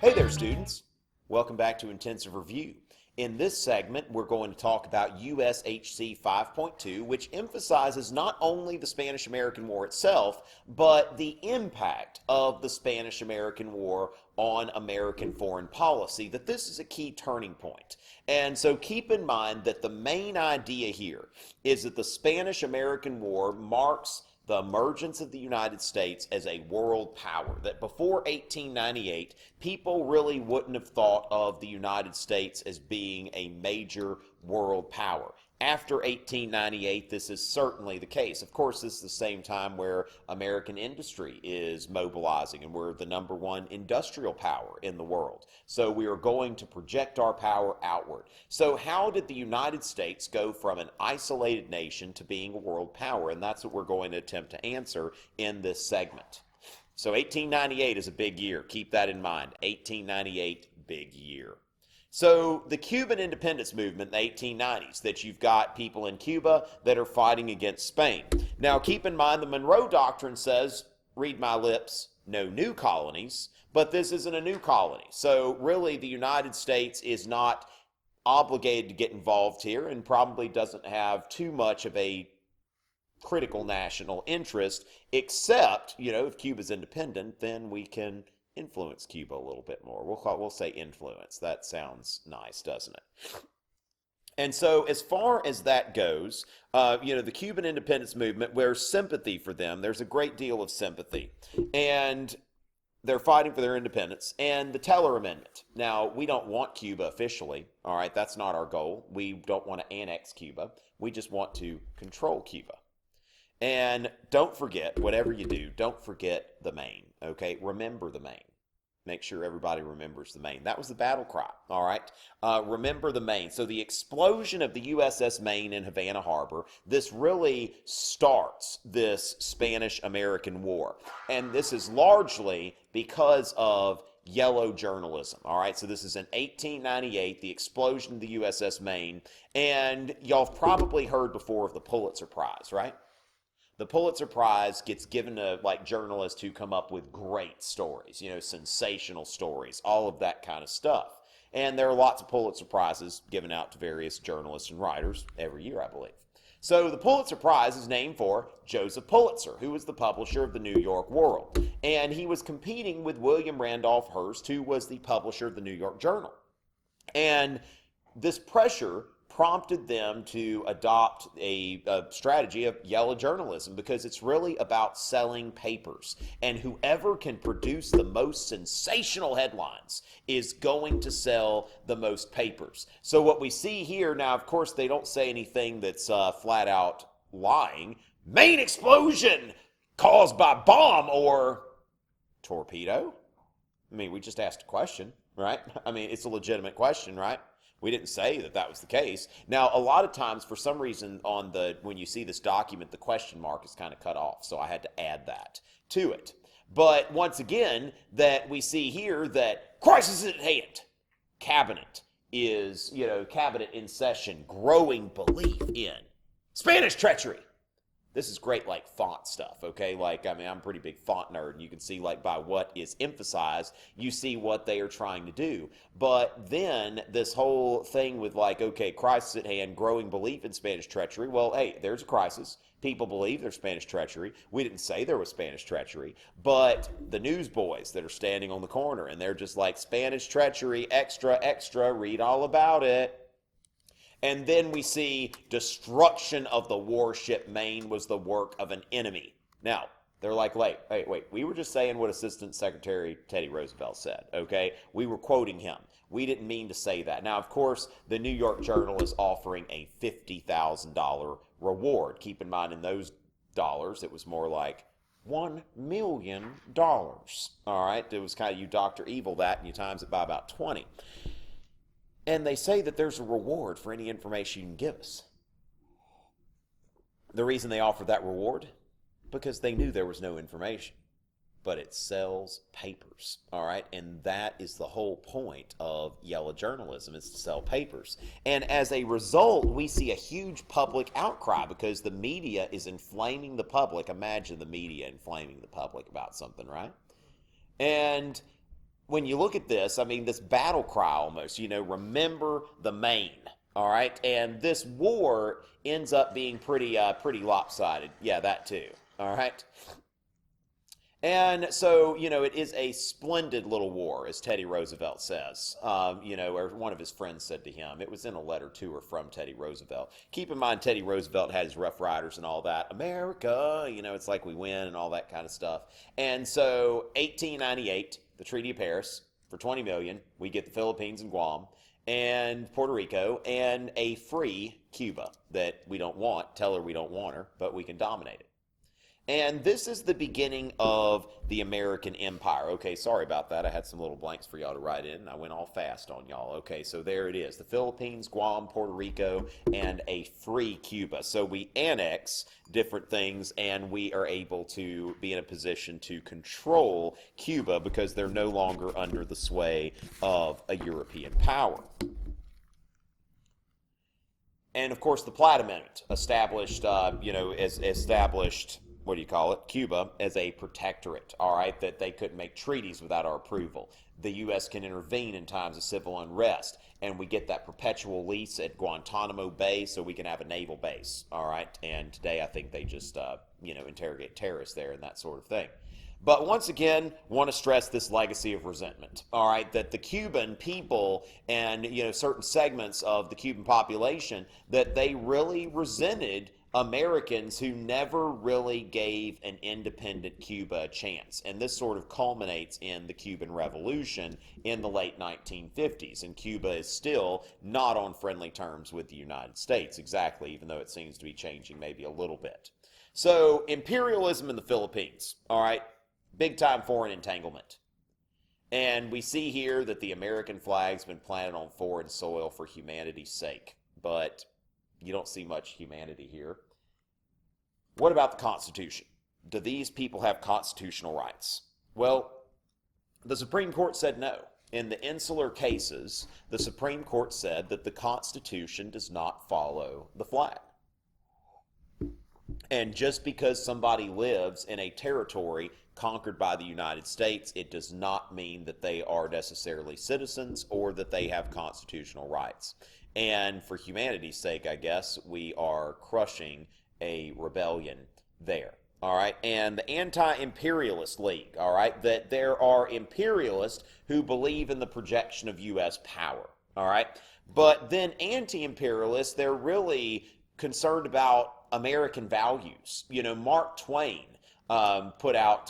Hey there, students. Welcome back to Intensive Review. In this segment, we're going to talk about USHC 5.2, which emphasizes not only the Spanish-American War itself, but the impact of the Spanish-American War on American foreign policy, that this is a key turning point. And so keep in mind that the main idea here is that the Spanish-American War marks the emergence of the United States as a world power, that before 1898, people really wouldn't have thought of the United States as being a major world power. After 1898, this is certainly the case. Of course, this is the same time where American industry is mobilizing and we're the #1 industrial power in the world. So we are going to project our power outward. So how did the United States go from an isolated nation to being a world power? And that's what we're going to attempt to answer in this segment. So 1898 is a big year. Keep that in mind. 1898, big year. So the Cuban Independence movement in the 1890s, that you've got people in Cuba that are fighting against Spain. Now keep in mind the Monroe Doctrine says, read my lips, no new colonies, but this isn't a new colony. So really the United States is not obligated to get involved here and probably doesn't have too much of a critical national interest, except, if Cuba's independent, then we can influence Cuba a little bit more. We'll say influence. That sounds nice, doesn't it? And so as far as that goes, the Cuban independence movement, there's sympathy for them. There's a great deal of sympathy. And they're fighting for their independence. And the Teller Amendment. Now, we don't want Cuba officially. All right, that's not our goal. We don't want to annex Cuba. We just want to control Cuba. And don't forget, whatever you do, don't forget the Maine, okay? Remember the Maine. Make sure everybody remembers the Maine. That was the battle cry, all right? Remember the Maine. So the explosion of the USS Maine in Havana Harbor, this really starts this Spanish-American War. And this is largely because of yellow journalism, all right? So this is in 1898, the explosion of the USS Maine. And y'all have probably heard before of the Pulitzer Prize, right? The Pulitzer Prize gets given to journalists who come up with great stories, sensational stories, all of that kind of stuff. And there are lots of Pulitzer Prizes given out to various journalists and writers every year, I believe. So the Pulitzer Prize is named for Joseph Pulitzer, who was the publisher of the New York World. And he was competing with William Randolph Hearst, who was the publisher of the New York Journal. And this pressure prompted them to adopt a strategy of yellow journalism, because it's really about selling papers. And whoever can produce the most sensational headlines is going to sell the most papers. So what we see here, now of course they don't say anything that's flat out lying. Main explosion caused by bomb or torpedo? I mean, we just asked a question, right? I mean, it's a legitimate question, right? We didn't say that that was the case. Now, a lot of times, for some reason, when you see this document, the question mark is kind of cut off. So I had to add that to it. But once again, that we see here that crisis at hand. Cabinet is, cabinet in session, growing belief in Spanish treachery. This is great, font stuff, okay? I'm a pretty big font nerd, and you can see, by what is emphasized, you see what they are trying to do. But then, this whole thing with, okay, crisis at hand, growing belief in Spanish treachery. Well, hey, there's a crisis. People believe there's Spanish treachery. We didn't say there was Spanish treachery, but the newsboys that are standing on the corner, and they're just Spanish treachery, extra, extra, read all about it. And then we see destruction of the warship Maine was the work of an enemy. Now, they're wait, we were just saying what Assistant Secretary Teddy Roosevelt said, okay? We were quoting him. We didn't mean to say that. Now, of course, the New York Journal is offering a $50,000 reward. Keep in mind, in those dollars, it was more like $1 million, all right? It was kind of, you Dr. Evil that, and you times it by about 20. And they say that there's a reward for any information you can give us. The reason they offered that reward? Because they knew there was no information. But it sells papers, all right? And that is the whole point of yellow journalism, is to sell papers. And as a result, we see a huge public outcry because the media is inflaming the public. Imagine the media inflaming the public about something, right? And when you look at this, I mean, this battle cry almost, remember the Maine, all right? And this war ends up being pretty lopsided. Yeah, that too, all right? And so, it is a splendid little war, as Teddy Roosevelt says, or one of his friends said to him. It was in a letter to or from Teddy Roosevelt. Keep in mind, Teddy Roosevelt had his Rough Riders and all that. America, it's like we win and all that kind of stuff. And so, 1898, the Treaty of Paris, for $20 million, we get the Philippines and Guam and Puerto Rico and a free Cuba that we don't want. Tell her we don't want her, but we can dominate it. And this is the beginning of the American Empire. Okay, sorry about that. I had some little blanks for y'all to write in, and I went all fast on y'all. Okay, so there it is. The Philippines, Guam, Puerto Rico, and a free Cuba. So we annex different things, and we are able to be in a position to control Cuba because they're no longer under the sway of a European power. And, of course, the Platt Amendment established, Cuba as a protectorate, all right, that they couldn't make treaties without our approval. The U.S. can intervene in times of civil unrest, and we get that perpetual lease at Guantanamo Bay so we can have a naval base, all right? And today I think they just, interrogate terrorists there and that sort of thing. But once again, want to stress this legacy of resentment, all right, that the Cuban people and, certain segments of the Cuban population, that they really resented Americans who never really gave an independent Cuba a chance. And this sort of culminates in the Cuban Revolution in the late 1950s. And Cuba is still not on friendly terms with the United States, exactly, even though it seems to be changing maybe a little bit. So, imperialism in the Philippines, all right, big-time foreign entanglement. And we see here that the American flag's been planted on foreign soil for humanity's sake. But you don't see much humanity here. What about the Constitution? Do these people have constitutional rights? Well, the Supreme Court said no. In the Insular Cases, the Supreme Court said that the Constitution does not follow the flag. And just because somebody lives in a territory conquered by the United States, it does not mean that they are necessarily citizens or that they have constitutional rights. And for humanity's sake, I guess, we are crushing a rebellion there. All right, and the Anti-Imperialist League, all right, that there are imperialists who believe in the projection of U.S. power, all right, but then anti-imperialists, they're really concerned about American values. Mark Twain put out,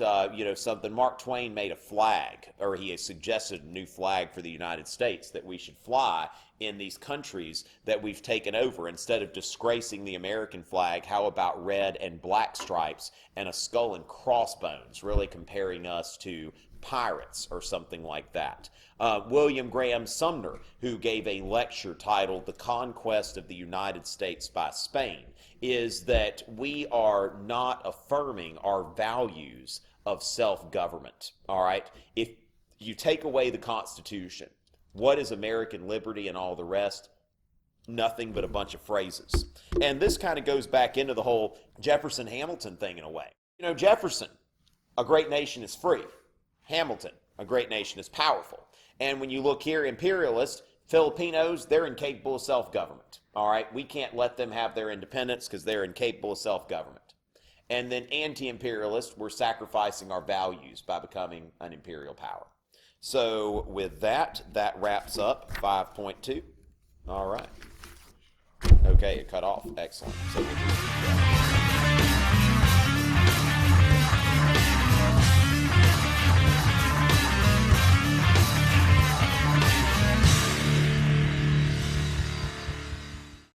something. Mark Twain made a flag, or he has suggested a new flag for the United States that we should fly in these countries that we've taken over. Instead of disgracing the American flag, how about red and black stripes and a skull and crossbones, really comparing us to pirates or something like that. William Graham Sumner, who gave a lecture titled The Conquest of the United States by Spain, is that we are not affirming our values of self-government, all right? If you take away the Constitution, what is American liberty and all the rest? Nothing but a bunch of phrases. And this kind of goes back into the whole Jefferson-Hamilton thing in a way. Jefferson, a great nation is free. Hamilton, a great nation is powerful. And when you look here, imperialists, Filipinos, they're incapable of self-government. All right, we can't let them have their independence because they're incapable of self-government. And then anti-imperialists, we're sacrificing our values by becoming an imperial power. So with that, that wraps up 5.2. All right. Okay, it cut off. Excellent. So we'll do